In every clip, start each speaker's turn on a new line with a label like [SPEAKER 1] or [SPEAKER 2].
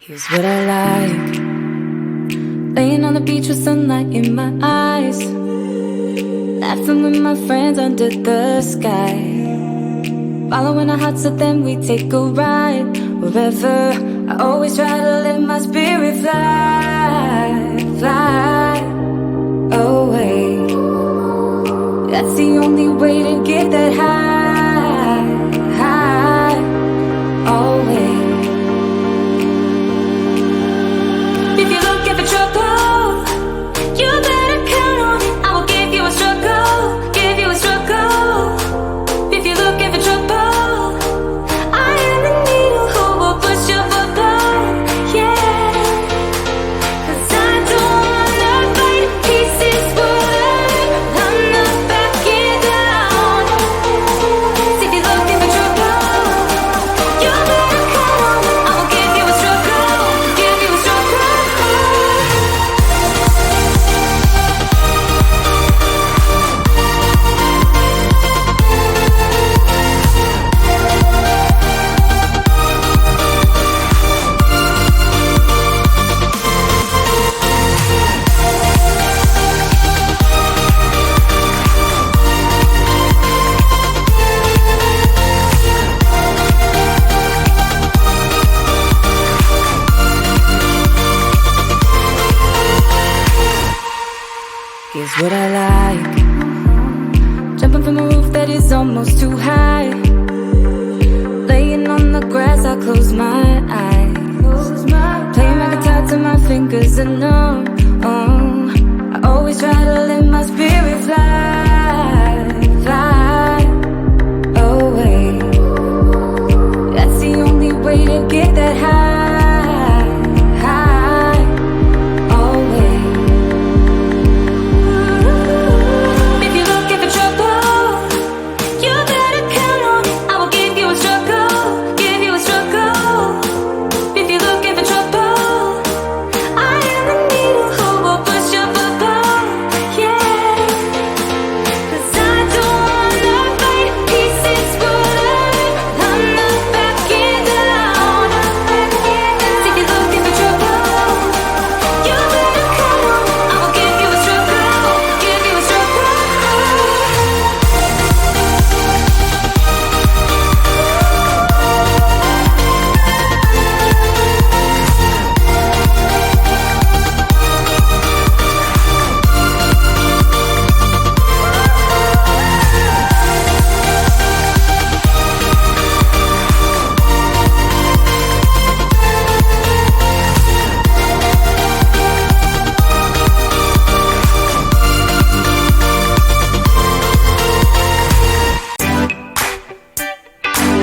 [SPEAKER 1] Here's what I like. Laying on the beach with sunlight in my eyes, laughing with my friends under the sky, following our hearts so then we take a ride. Wherever, I always try to let my spirit fly, fly away. That's the only way to get that high, high, always. If you're looking for trouble, you better count on it. I will give you a struggle, give you a struggle. If you're looking for trouble, I am the needle who will push your bubble, yeah. 'Cause I don't wanna fight pieces wood, I'm not backing down. If you're looking for trouble, you better count on it. I will give you a struggle, give you a struggle. Here's what I like. Jumping from a roof that is almost too high, laying on the grass, I close my eyes, playing my guitar till my fingers are numb. Oh, I always try to let my spirit fly, fly away. That's the only way to get that high, high, always. If you're looking for trouble, you better count on it. I will give you a struggle, give you a struggle. If you're looking for trouble, I am the needle who will push your bubble, yeah. 'Cause I don't wanna fight pieces wood, I'm not backing down. If you're looking for trouble, you better count on it. I will give you a struggle, give you a struggle.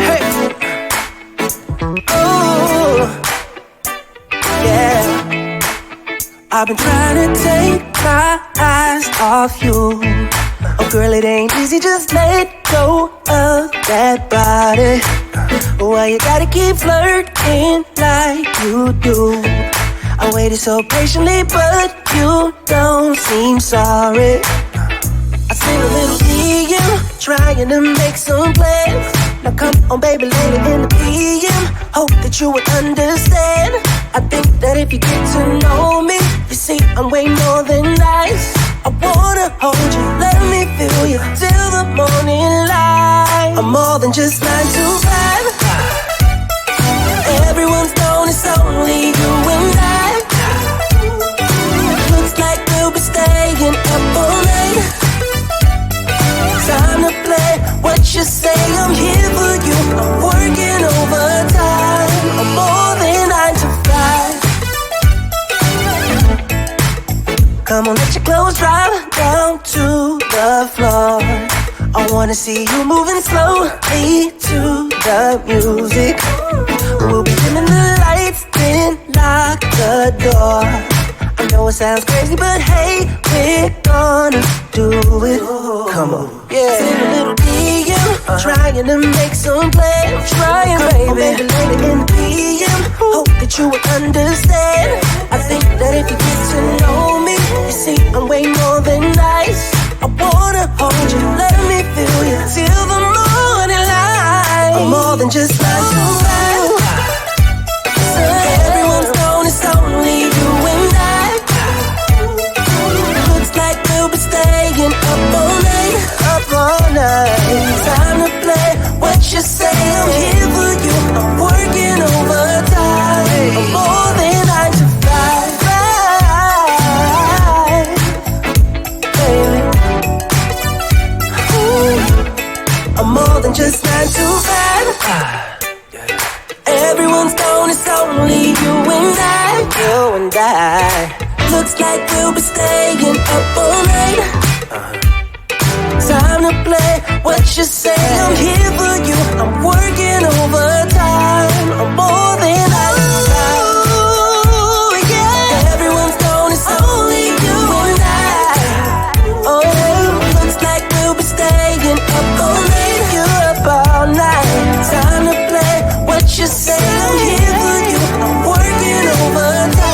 [SPEAKER 2] Hey, oh, yeah. I've been trying to take my eyes off you. Oh, girl, it ain't easy, just let go of that body. Why you gotta keep flirting like you do? I waited so patiently, but you don't seem sorry. I seen a little DM, trying to make some plans. Now come on, baby, later in the PM, hope that you would understand. I think that if you get to know me, you see I'm way more than nice. I wanna hold you, let me feel you till the morning light. I'm more than just 9 to 5. Everyone's known it's only you and I. Looks like we'll be staying up all night. Time to play what you say, I'm here for you. I'm working overtime, I'm more than 9 to 5. Come on, let your clothes drop down to the floor. I wanna see you moving slowly to the music. We'll be dimming the lights, then lock the door. I know it sounds crazy, but hey, we're gonna do it. Come on, yeah. Send a little DM, trying to make some plans. Trying, baby, later in the PM, hope that you would understand. I think that if you get to know me, you see I'm way more than nice. I wanna hold you, let me feel you till the morning light. I'm more than just 9 to 5. Everyone's more than just 9 to 5. Everyone's gone, it's only you and I. Looks like we'll be staying up all night. Time to play what you say. I'm here for you. I'm working overtime. I'm more than I desire. Ooh, yeah. Everyone's gone, it's only you and I. Oh, looks like we'll be staying up all night. You up all night. Time to play what you say. I'm here for you. I'm working overtime.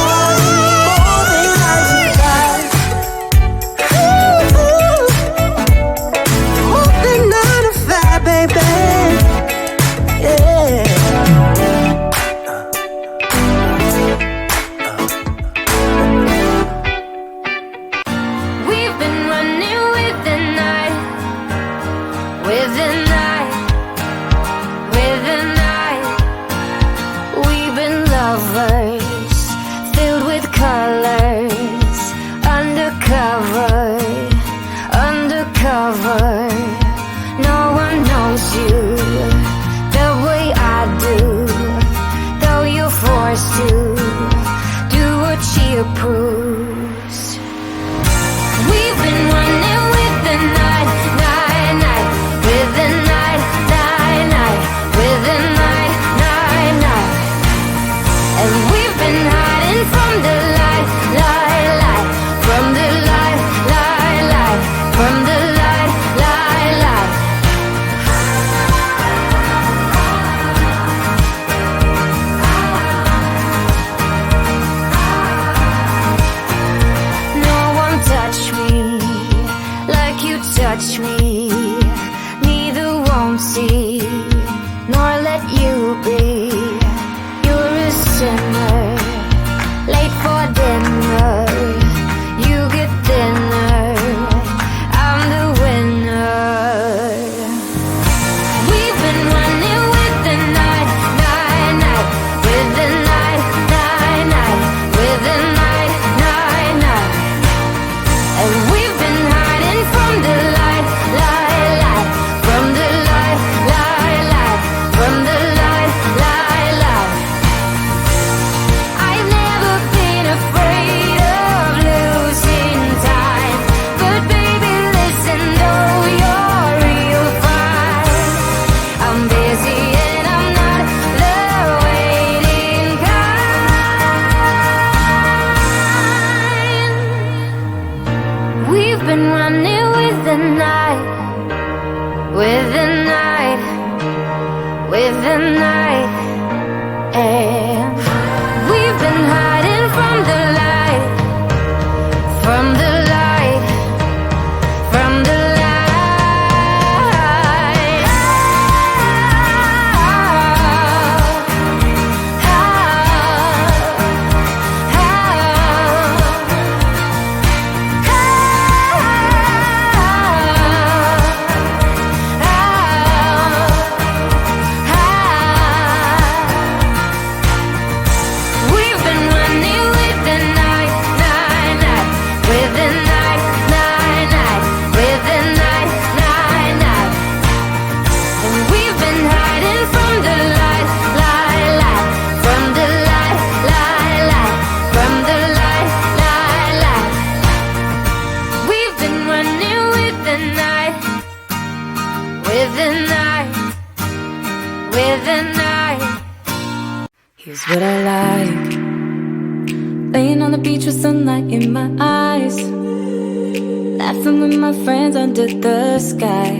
[SPEAKER 1] Here's what I like. Laying on the beach with sunlight in my eyes, laughing with my friends under the sky,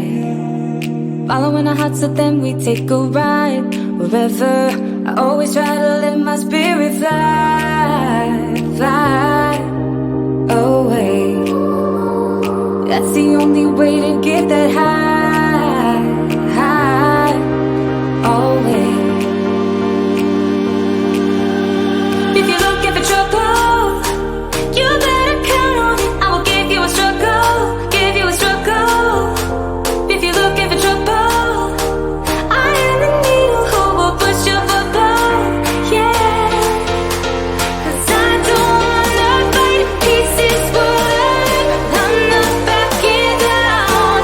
[SPEAKER 1] following our hearts so then we take a ride. Wherever, I always try to let my spirit fly, fly away. That's the only way to get that high, high, always.
[SPEAKER 3] If you're looking for trouble, you better count on it. I will give you a struggle, give you a struggle. If you're looking for trouble, I am the needle who will push your football, yeah. 'Cause I don't wanna fight pieces for I'm not backing down.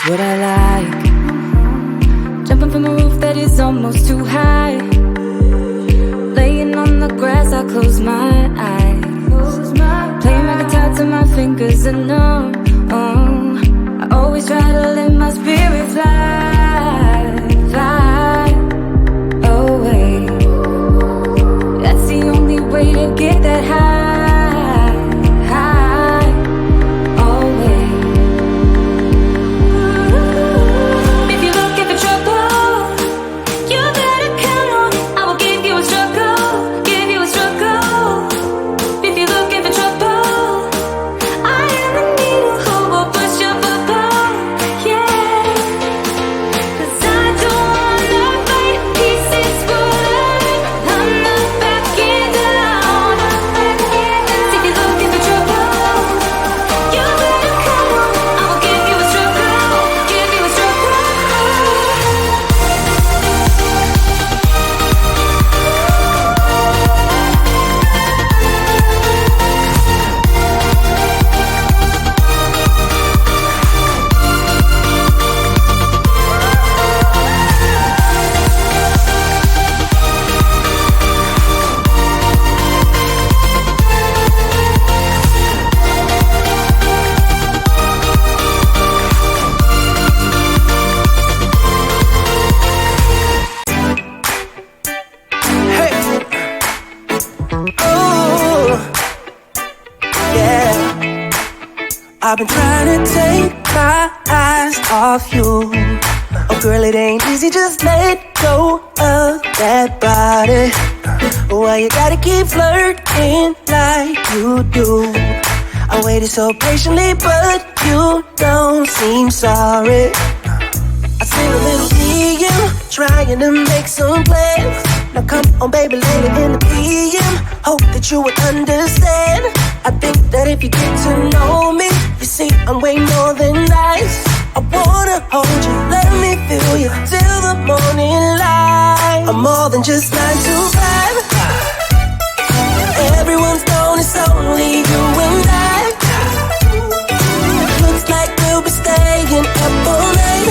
[SPEAKER 3] what I like. Jumping from a roof that is almost too high. Laying on the grass, I close my eyes. Playing my guitar till my fingers are numb. I always try to let my spirit fly, fly away. That's the only way to get that high, high, always.
[SPEAKER 1] If you're looking for trouble, you better count on it. I will give you a struggle, give you a struggle. If you're looking for trouble, I am the needle who will push your football, yeah. 'Cause I don't wanna fight pieces falling. I'm not backing down. If you're looking for trouble, you better count on it. I will give you a struggle, give you a struggle.
[SPEAKER 2] Hey. Oh, yeah. I've been trying to take my eyes off you. Oh, girl, it ain't easy, just let go of that body. Why you gotta keep flirting like you do? I waited so patiently, but you don't seem sorry. I seen a little DM, trying to make some plans. Now come on, baby, later in the PM. Hope that you would understand. I think that if you get to know me, you see I'm way more than nice. I wanna hold you, let me feel you till the morning light. I'm more than just 9 to 5. Everyone's known it's only you and I. Looks like we'll be staying up all night.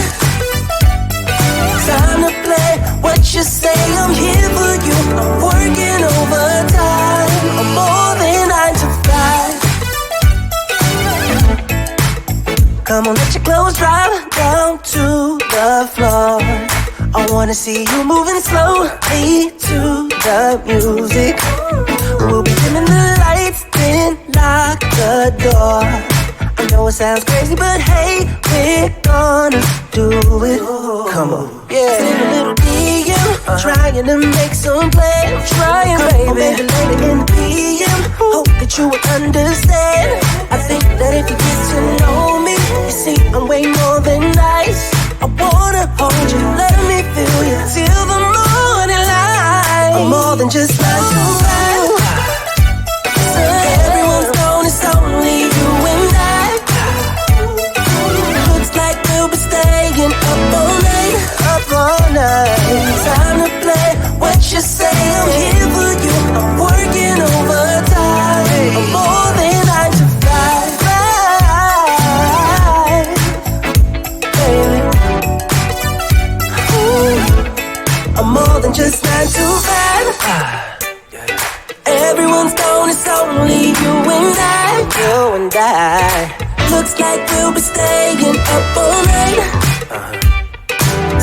[SPEAKER 2] Time to play what you say, I'm here for you. I'm working overtime. I'm more than 9 to 5. Come on, let your clothes drop down to the floor. I wanna see you moving slowly to the music. We'll be dimming the lights, then lock the door. I know it sounds crazy, but hey, we're gonna do it. Come on, yeah. Send a little DM, trying to make some plans. Trying, baby. Maybe later in the PM. Hope that you will understand. I think that if you get to know me, you see I'm way more than nice. I wanna hold you, let me feel you till the morning light. I'm more than just 9 to 5. So everyone's known it's only you and I. Looks like we'll be staying up all night, up all night. Time to play what you say, I'm here for you. I'm working overtime. I'm more than 9 to 5, baby. Ooh, I'm more than just 9 to 5. Everyone's known it's only you and I, you and I. Looks like we'll be staying up all night.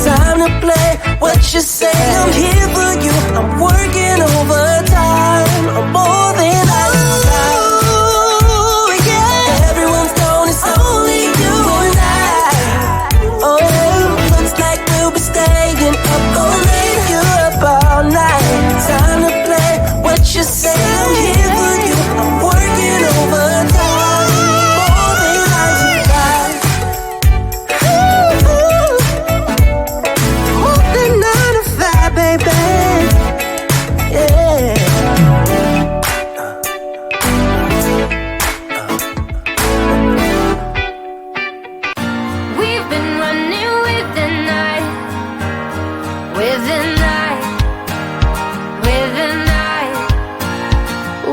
[SPEAKER 2] Time to play what you say, I'm here for you. I'm working overtime. I'm more than 9 to 5. Ooh, yeah. Everyone's known it's only you and I. Oh, looks like we'll be staying up all night. You're up all night. Time to play what you say, I'm here for you. I'm working overtime. More than 9 to 5. More than 9 to 5, baby. Yeah.
[SPEAKER 1] We've been running with the night, with the night, with the night.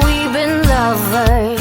[SPEAKER 1] We've been lovers